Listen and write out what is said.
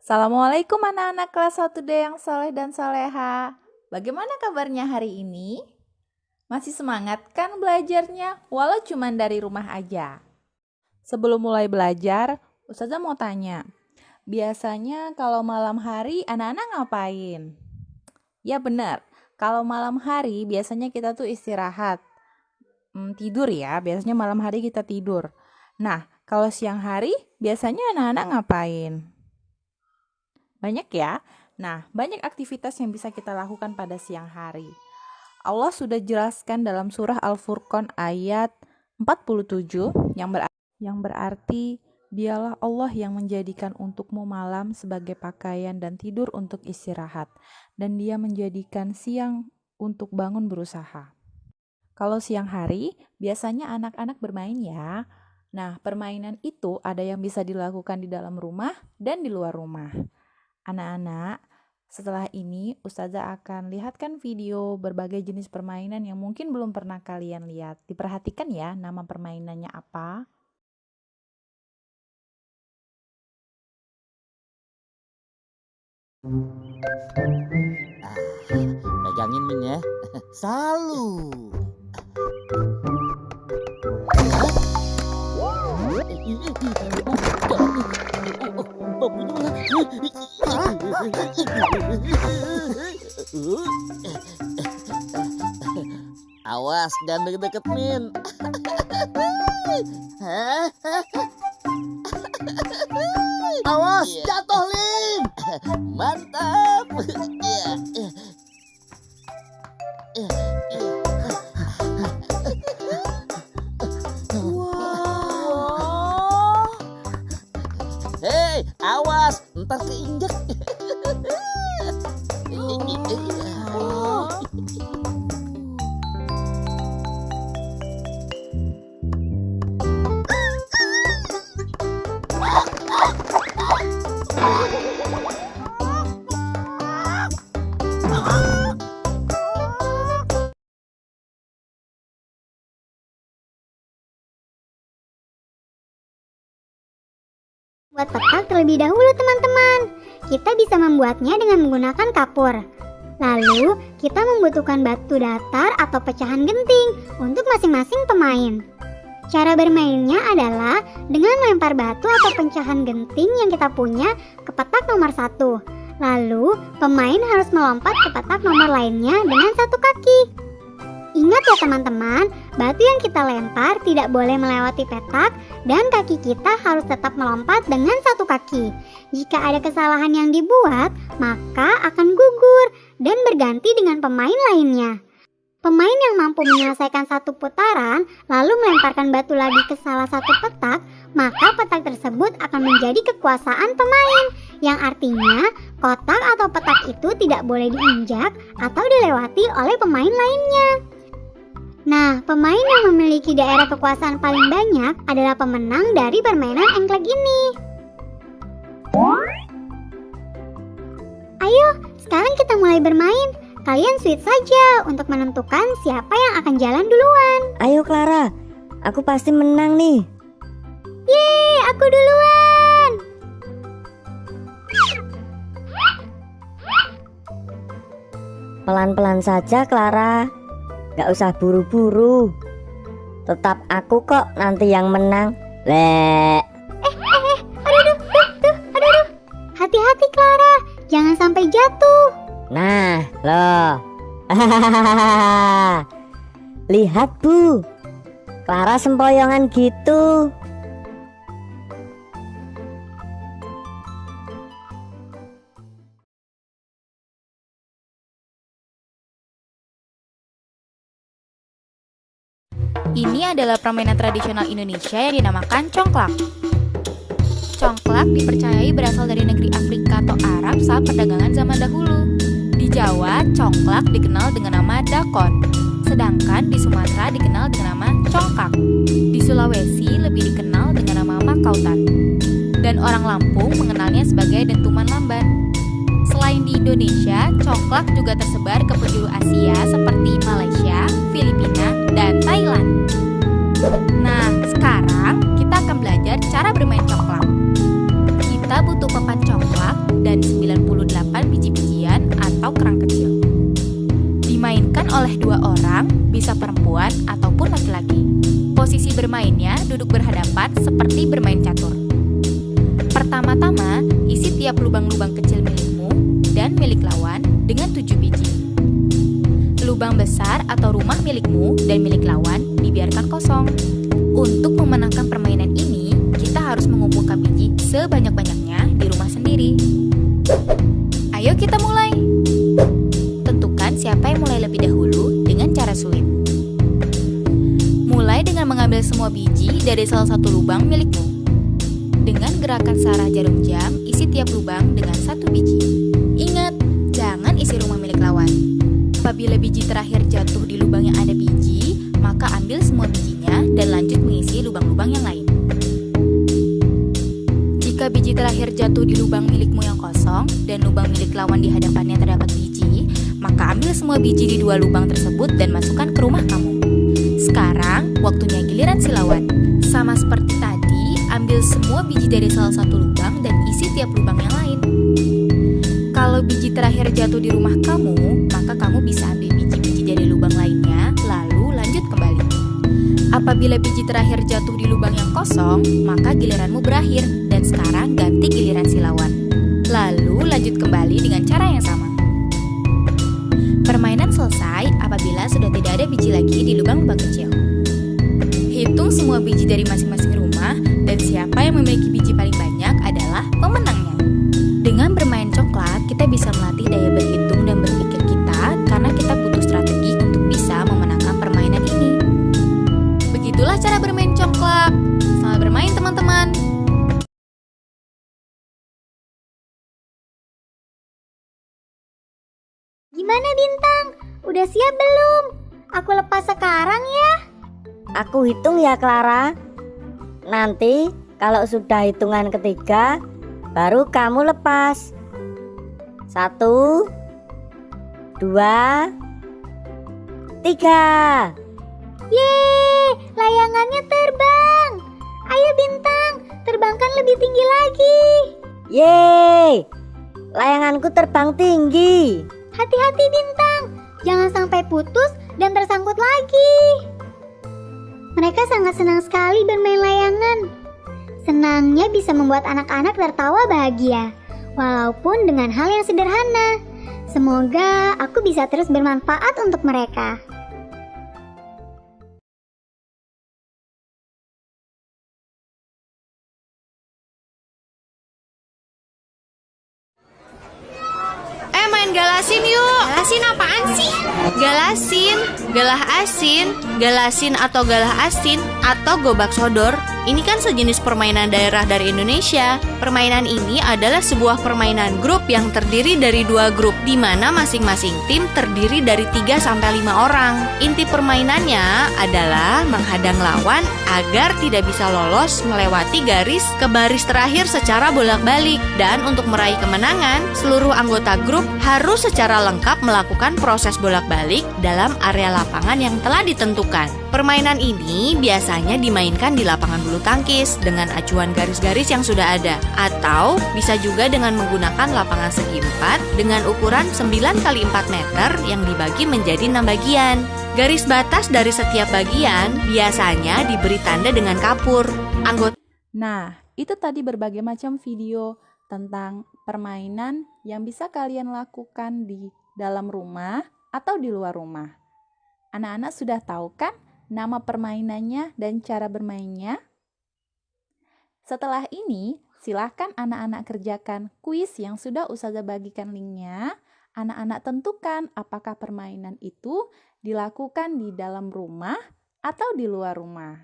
Assalamualaikum anak-anak kelas 1D yang soleh dan soleha. Bagaimana kabarnya hari ini? Masih semangat kan belajarnya? Walau cuma dari rumah aja. Sebelum mulai belajar, Ustazah mau tanya. Biasanya kalau malam hari anak-anak ngapain? Ya benar, kalau malam hari biasanya kita tuh istirahat. Tidur ya, biasanya malam hari kita tidur. Nah, kalau siang hari biasanya anak-anak ngapain? Banyak ya. Nah, banyak aktivitas yang bisa kita lakukan pada siang hari. Allah sudah jelaskan dalam surah Al-Furqan ayat 47 yang berarti dialah Allah yang menjadikan untukmu malam sebagai pakaian dan tidur untuk istirahat, dan Dia menjadikan siang untuk bangun berusaha. Kalau siang hari, biasanya anak-anak bermain ya. Nah, permainan itu ada yang bisa dilakukan di dalam rumah dan di luar rumah. Anak-anak, setelah ini Ustazah akan lihatkan video berbagai jenis permainan yang mungkin belum pernah kalian lihat. Diperhatikan ya nama permainannya apa. Pegangin Min ya. Selalu. Awas, jangan deket-deket Min. Awas, jatuh Lin. Mantap. Hei, awas, ntar keinjek. Buat petak terlebih dahulu teman-teman. Kita bisa membuatnya dengan menggunakan kapur. Lalu kita membutuhkan batu datar atau pecahan genting untuk masing-masing pemain. Cara bermainnya adalah dengan melempar batu atau pecahan genting yang kita punya ke petak nomor 1. Lalu pemain harus melompat ke petak nomor lainnya dengan satu kaki. Ingat ya teman-teman, batu yang kita lempar tidak boleh melewati petak dan kaki kita harus tetap melompat dengan satu kaki. Jika ada kesalahan yang dibuat, maka akan gugur dan berganti dengan pemain lainnya. Pemain yang mampu menyelesaikan satu putaran lalu melemparkan batu lagi ke salah satu petak, maka petak tersebut akan menjadi kekuasaan pemain, yang artinya kotak atau petak itu tidak boleh diinjak atau dilewati oleh pemain lainnya. Nah, pemain yang memiliki daerah kekuasaan paling banyak adalah pemenang dari permainan engklek ini. Ayo, sekarang kita mulai bermain. Kalian sweet saja untuk menentukan siapa yang akan jalan duluan. Ayo Clara, aku pasti menang nih. Yeay, aku duluan. Pelan-pelan saja Clara, gak usah buru-buru. Tetap aku kok nanti yang menang. Aduh. Hati-hati Clara, jangan sampai jatuh. Nah, loh. Lihat Bu, Clara sempoyongan gitu. Ini adalah permainan tradisional Indonesia yang dinamakan congklak. Congklak dipercayai berasal dari negeri Afrika atau Arab saat perdagangan zaman dahulu. Di Jawa, congklak dikenal dengan nama dakon, sedangkan di Sumatera dikenal dengan nama congkak. Di Sulawesi lebih dikenal dengan nama makautan, dan orang Lampung mengenalnya sebagai dentuman lamban. Selain di Indonesia, congklak juga tersebar ke penjuru Asia seperti Malaysia, Filipina, dan Thailand. Nah, sekarang kita akan belajar cara bermain congklak. Kita butuh 1 papan congklak dan 98 biji-bijian atau kerang kecil. Dimainkan oleh 2 orang, bisa perempuan ataupun laki-laki. Posisi bermainnya duduk berhadapan seperti bermain catur. Pertama-tama, isi tiap lubang-lubang kecil milikmu dan milik lawan dengan 7 biji. Lubang besar atau rumah milikmu dan milik lawan dibiarkan kosong. Untuk memenangkan permainan ini, kita harus mengumpulkan biji sebanyak-banyaknya di rumah sendiri. Ayo kita mulai. Tentukan siapa yang mulai lebih dahulu dengan cara sulit. Mulai dengan mengambil semua biji dari salah satu lubang milikmu. Dengan gerakan searah jarum jam, isi tiap lubang dengan 1 biji. Ingat, jangan isi rumah milik lawan. Apabila biji terakhir jatuh di lubang yang ada biji, maka ambil semua bijinya dan lanjut mengisi lubang-lubang yang lain. Jika biji terakhir jatuh di lubang milikmu yang kosong dan lubang milik lawan di hadapannya terdapat biji, maka ambil semua biji di 2 lubang tersebut dan masukkan ke rumah kamu. Sekarang, waktunya giliran si lawan. Sama seperti tadi, ambil semua biji dari salah satu lubang dan isi tiap lubang yang lain. Kalau biji terakhir jatuh di rumah kamu, maka kamu bisa ambil biji-biji dari lubang lainnya, lalu lanjut kembali. Apabila biji terakhir jatuh di lubang yang kosong, maka giliranmu berakhir, dan sekarang ganti giliran si lawan. Lalu lanjut kembali dengan cara yang sama. Permainan selesai apabila sudah tidak ada biji lagi di lubang-lubang kecil. Hitung semua biji dari masing-masing rumah, dan siapa yang memiliki biji paling banyak adalah pemenangnya. Dengan bermain congklak, kita bisa melatih daya berhitung dan berpikir kita karena kita butuh strategi untuk bisa memenangkan permainan ini. Begitulah cara bermain congklak. Selamat bermain teman-teman. Gimana Bintang? Udah siap belum? Aku lepas sekarang ya. Aku hitung ya Clara. Nanti kalau sudah hitungan ketiga, baru kamu lepas. 1, 2, 3. Yeay, layangannya terbang. Ayo Bintang, terbangkan lebih tinggi lagi. Yeay, layanganku terbang tinggi. Hati-hati Bintang, jangan sampai putus dan tersangkut lagi. Mereka sangat senang sekali bermain layangan. Senangnya bisa membuat anak-anak tertawa bahagia, walaupun dengan hal yang sederhana. Semoga aku bisa terus bermanfaat untuk mereka. Main galasin yuk. Galasin apaan sih? Galasin, galah asin, galasin atau galah asin, atau gobak sodor. Ini kan sejenis permainan daerah dari Indonesia. Permainan ini adalah sebuah permainan grup yang terdiri dari 2 grup, di mana masing-masing tim terdiri dari 3-5 orang. Inti permainannya adalah menghadang lawan agar tidak bisa lolos melewati garis ke baris terakhir secara bolak-balik. Dan untuk meraih kemenangan, seluruh anggota grup harus secara lengkap melakukan proses bolak-balik dalam area lapangan yang telah ditentukan. Permainan ini biasanya dimainkan di lapangan bulu tangkis dengan acuan garis-garis yang sudah ada, atau bisa juga dengan menggunakan lapangan segi 4 dengan ukuran 9x4 meter yang dibagi menjadi 6 bagian. Garis batas dari setiap bagian biasanya diberi tanda dengan kapur. Nah, itu tadi berbagai macam video tentang permainan yang bisa kalian lakukan di dalam rumah atau di luar rumah. Anak-anak sudah tahu kan nama permainannya dan cara bermainnya? Setelah ini, silahkan anak-anak kerjakan kuis yang sudah Ustazah bagikan linknya. Anak-anak tentukan apakah permainan itu dilakukan di dalam rumah atau di luar rumah.